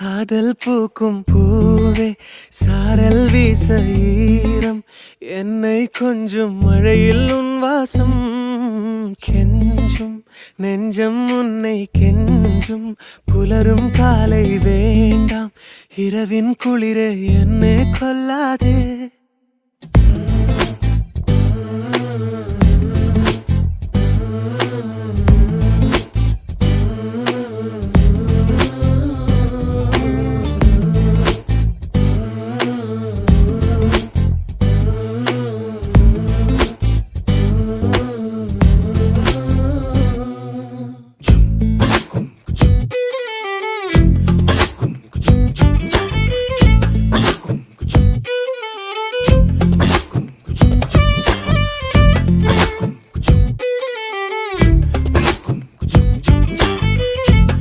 காதல் பூக்கும் பூவே சாரல் வீச ஈரம் என்னை கொஞ்சம் மழையில் உன் வாசம் கெஞ்சும் நெஞ்சம் உன்னை கெஞ்சும் புலரும் காலை வேண்டாம் இரவின் குளிரே என்னை கொல்லாதே